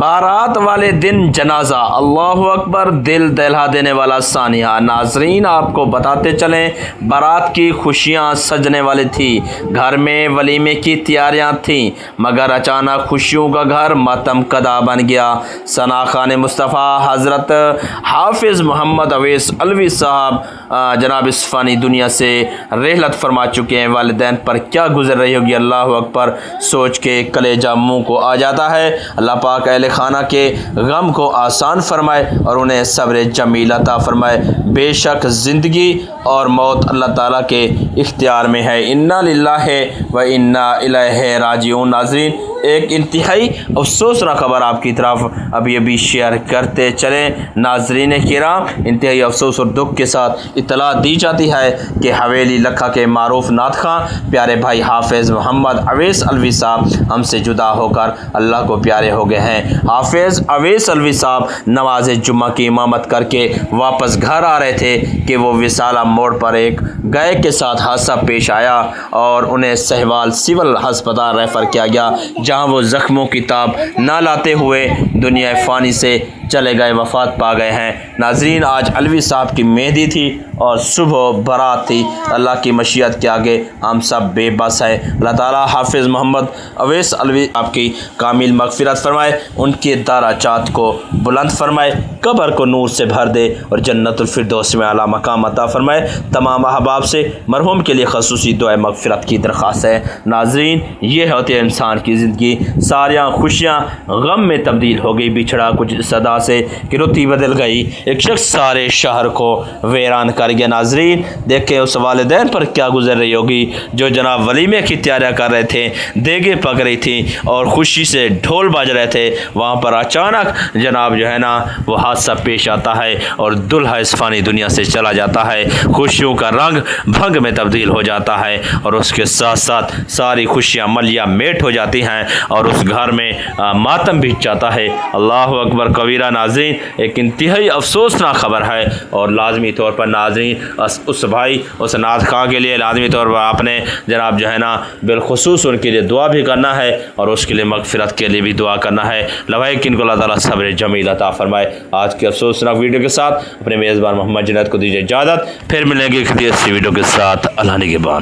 बारात वाले दिन जनाजा, अल्लाहु अकबर, दिल दहला देने वाला सानिया। नाजरीन, आपको बताते चलें, बारात की खुशियाँ सजने वाली थी, घर में वलीमे की तैयारियाँ थीं, मगर अचानक खुशियों का घर मातम कदा बन गया। सना खान मुस्तफ़ा हज़रत हाफिज़ मोहम्मद अवैस अलवी साहब जनाब इस फ़ानी दुनिया से रहलत फरमा चुके हैं। वालिदैन पर क्या गुजर रही होगी, अल्लाह अकबर, सोच के कलेजा मुँह को आ जाता है। अल्लाह पाक अहले खाना के गम को आसान फरमाए और उन्हें सब्र जमील अता फरमाए। बेशक ज़िंदगी और मौत अल्लाह ताला के इख्तियार में है। इन्ना लिल्लाहि व इन्ना इलैहि राजिऊन। नाज़रीन, एक इंतहाई अफसोसनाक खबर आपकी तरफ अभी शेयर करते चलें। नाज़रीन किराम, इंतहाई अफसोस और दुख के साथ इतला दी जाती है कि हवेली लखा के मारूफ नात खां प्यारे भाई हाफिज़ मोहम्मद अवैस अलवी साहब हमसे जुदा होकर अल्लाह को प्यारे हो गए हैं। हाफिज़ अवैस अलवी साहब नमाज जुम्मा की इमामत करके वापस घर आ रहे थे कि वो विसाला मोड़ पर एक गाय के साथ हादसा पेश आया और उन्हें सहवाल सिविल अस्पताल रेफ़र किया गया, जहां वो ज़ख्मों की ताब ना लाते हुए दुनिया फ़ानी से चले गए, वफ़ात पा गए हैं। नाज़रीन, आज अलवी साहब की मेहंदी थी और सुबह बारात थी। अल्लाह की मशीयत के आगे हम सब बेबस है। अल्लाह ताला हाफिज़ मोहम्मद अवैस अलवी आपकी कामिल मग़फ़िरत फरमाए, उनके दराजात को बुलंद फरमाए, कब्र को नूर से भर दे और जन्नतुल फिरदौस में आला मकाम अता फरमाए। तमाम अहबाब से मरहूम के लिए ख़ुसूसी दुआ मग़फ़िरत की दरख्वास्त है। नाज़रीन, ये होती है इंसान की ज़िंदगी, सारियाँ खुशियाँ गम में तब्दील हो गई। बिछड़ा कुछ सदा से कि रुती बदल गई, एक शख्स सारे शहर को वीरान कर गया। नाज़रीन, देखें उस वालिदैन पर क्या गुजर रही होगी जो जनाब वलीमे की तैयारियाँ कर रहे थे, देगे पक रही थी और खुशी से ढोल बज रहे थे। वहाँ पर अचानक जनाब जो है ना वो हादसा पेश आता है और दुल्हा इस फ़ानी दुनिया से चला जाता है। खुशियों का रंग भंग में तब्दील हो जाता है और उसके साथ साथ सारी खुशियाँ मलिया मेट हो जाती हैं और उस घर में मातम भी जाता है। अल्लाह अकबर कबीरा। नाज़रीन, एक इंतहाई अफसोसनाक खबर है और लाजमी तौर पर नाज़रीन उस भाई उस नाथ खां के लिए लाजमी तौर पर आपने जनाब जो है ना बिलखुसूस उनके लिए दुआ भी करना है और उसके लिए मग़फ़िरत के लिए भी दुआ करना है। लवाए कि इनको अल्लाह ताला सब्र जमील अता फरमाए। आज के अफसोसनाक वीडियो के साथ अपने मेज़बान मोहम्मद जुनैद को दीजिए इजाज़त। फिर मिलेंगे किसी अच्छी वीडियो के साथ। अल्लाह निगहबान।